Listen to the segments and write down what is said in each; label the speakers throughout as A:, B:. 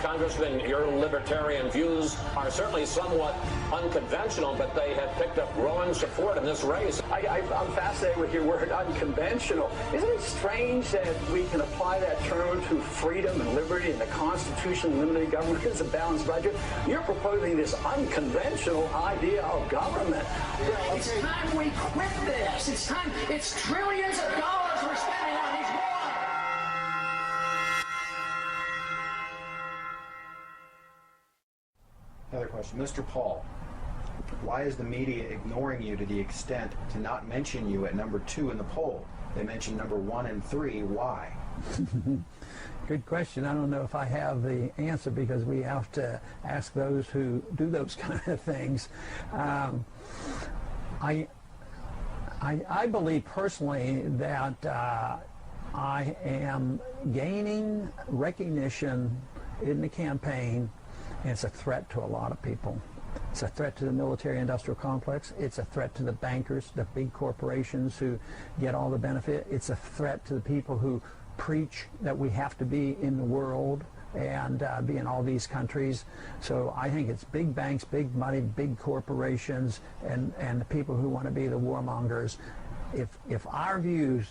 A: Congressman, your libertarian views are certainly somewhat unconventional, but they have picked up growing support in this race.
B: I'm fascinated with your word unconventional. Isn't it strange that we can apply that term to freedom and liberty and the Constitution, limited government is a balanced budget? You're proposing this unconventional idea of government.
C: It's time we quit this. It's time. It's trillions of dollars we're spending on these wars.
D: Another question. Mr. Paul, why is the media ignoring you to the extent to not mention you at number 2 in the poll? They mention number 1 and 3. Why?
E: Good question. I don't know if I have the answer because we have to ask those who do those kind of things. I believe personally that I am gaining recognition in the campaign, and it's a threat to a lot of people. It's a threat to the military-industrial complex. It's a threat to the bankers, the big corporations who get all the benefit. It's a threat to the people who preach that we have to be in the world and be in all these countries. So I think it's big banks, big money, big corporations, and the people who want to be the warmongers. If our views,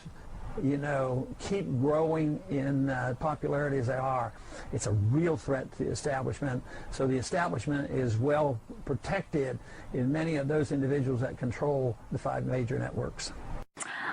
E: you know, keep growing in popularity as they are, it's a real threat to the establishment. So the establishment is well protected in many of those individuals that control the 5 major networks.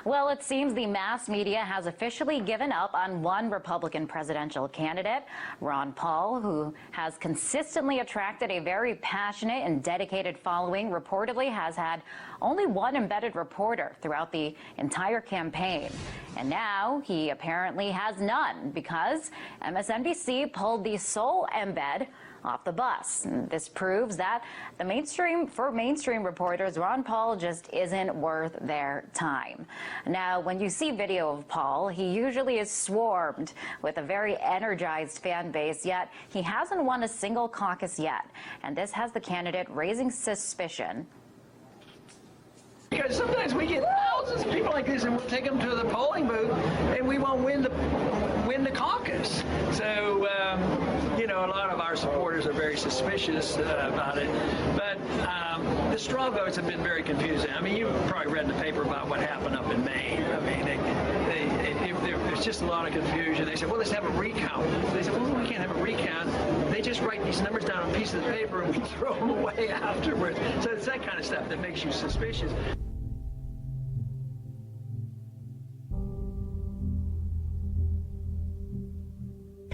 F: Well, it seems the mass media has officially given up on one Republican presidential candidate, Ron Paul, who has consistently attracted a very passionate and dedicated following, reportedly has had only one embedded reporter throughout the entire campaign. And now he apparently has none because MSNBC pulled the sole embed off the bus. This proves that for mainstream reporters, Ron Paul just isn't worth their time. Now, when you see video of Paul, he usually is swarmed with a very energized fan base, yet he hasn't won a single caucus yet. And this has the candidate raising suspicion.
C: Because sometimes we get thousands of people like this, and we'll take them to the polling booth, and we won't win the caucus. So, you know, a lot of our supporters are very suspicious about it. But the straw votes have been very confusing. I mean, you've probably read in the paper about what happened up in Maine. I mean, there's just a lot of confusion. They said, well, let's have a recount. They said, well, we can't have a recount. They just write these numbers down on pieces of paper and we throw them away afterwards. So it's that kind of stuff that makes you suspicious.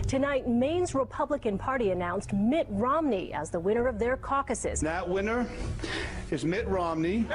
G: Tonight, Maine's Republican Party announced Mitt Romney as the winner of their caucuses.
H: That winner is Mitt Romney.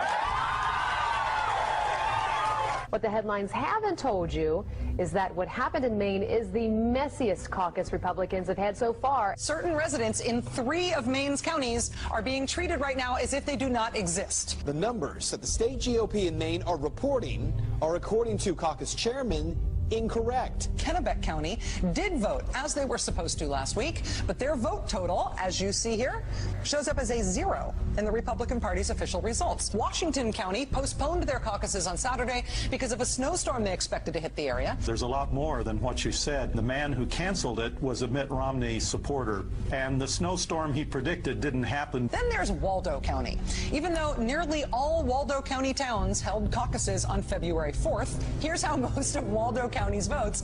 I: What the headlines haven't told you is that what happened in Maine is the messiest caucus Republicans have had so far.
J: Certain residents in 3 of Maine's counties are being treated right now as if they do not exist.
K: The numbers that the state GOP in Maine are reporting are, according to caucus chairman, incorrect.
J: Kennebec County did vote as they were supposed to last week, but their vote total, as you see here, shows up as a 0 in the Republican Party's official results. Washington County postponed their caucuses on Saturday because of a snowstorm they expected to hit the area.
L: There's a lot more than what you said. The man who canceled it was a Mitt Romney supporter, and the snowstorm he predicted didn't happen.
J: Then there's Waldo County. Even though nearly all Waldo County towns held caucuses on February 4th, here's how most of Waldo County's votes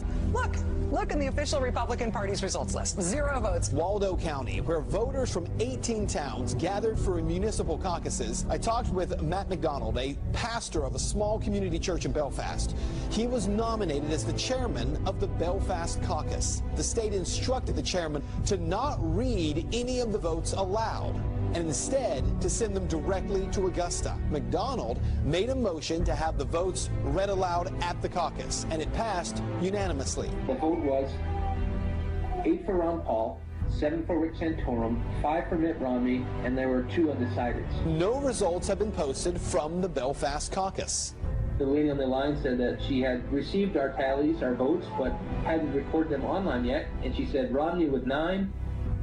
J: look in the official Republican Party's results list. 0 votes.
K: Waldo County, where voters from 18 towns gathered for municipal caucuses. I talked with Matt McDonald, a pastor of a small community church in Belfast. He was nominated as the chairman of the Belfast caucus. The state instructed the chairman to not read any of the votes aloud, and instead to send them directly to Augusta. McDonald made a motion to have the votes read aloud at the caucus, and it passed unanimously.
M: The vote was 8 for Ron Paul, 7 for Rick Santorum, 5 for Mitt Romney, and there were 2 undecideds.
K: No results have been posted from the Belfast caucus.
M: The lady on the line said that she had received our tallies, our votes, but hadn't recorded them online yet, and she said Romney with 9,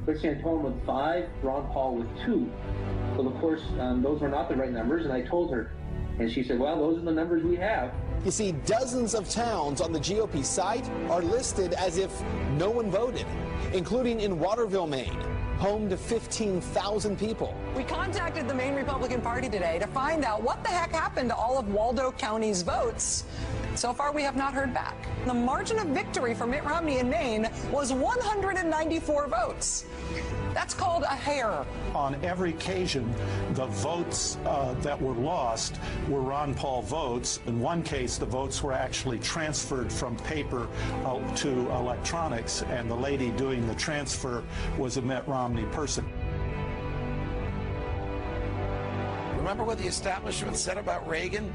M: Rick Santorum with 5, Ron Paul with 2. Well, of course, those were not the right numbers, and I told her. And she said, well, those are the numbers we have.
K: You see, dozens of towns on the GOP site are listed as if no one voted, including in Waterville, Maine, home to 15,000 people.
J: We contacted the Maine Republican Party today to find out what the heck happened to all of Waldo County's votes. So far, we have not heard back. The margin of victory for Mitt Romney in Maine was 194 votes. That's called a hair.
L: On every occasion, the votes that were lost were Ron Paul votes. In one case, the votes were actually transferred from paper to electronics, and the lady doing the transfer was a Mitt Romney person.
N: Remember what the establishment said about Reagan?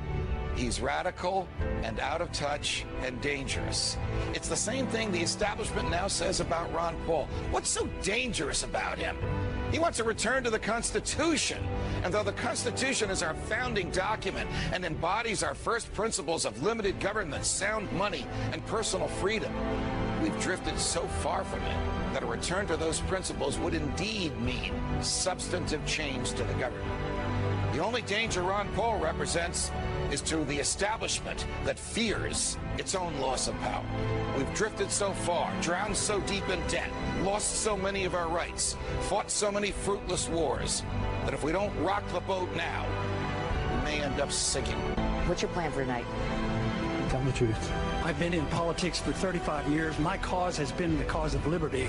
N: He's radical and out of touch and dangerous. It's the same thing the establishment now says about Ron Paul. What's so dangerous about him? He wants a return to the Constitution. And though the Constitution is our founding document and embodies our first principles of limited government, sound money, and personal freedom, we've drifted so far from it that a return to those principles would indeed mean substantive change to the government. The only danger Ron Paul represents is to the establishment that fears its own loss of power. We've drifted so far, drowned so deep in debt, lost so many of our rights, fought so many fruitless wars, that if we don't rock the boat now, we may end up sinking.
I: What's your plan for tonight?
O: Tell the truth.
C: I've been in politics for 35 years. My cause has been the cause of liberty.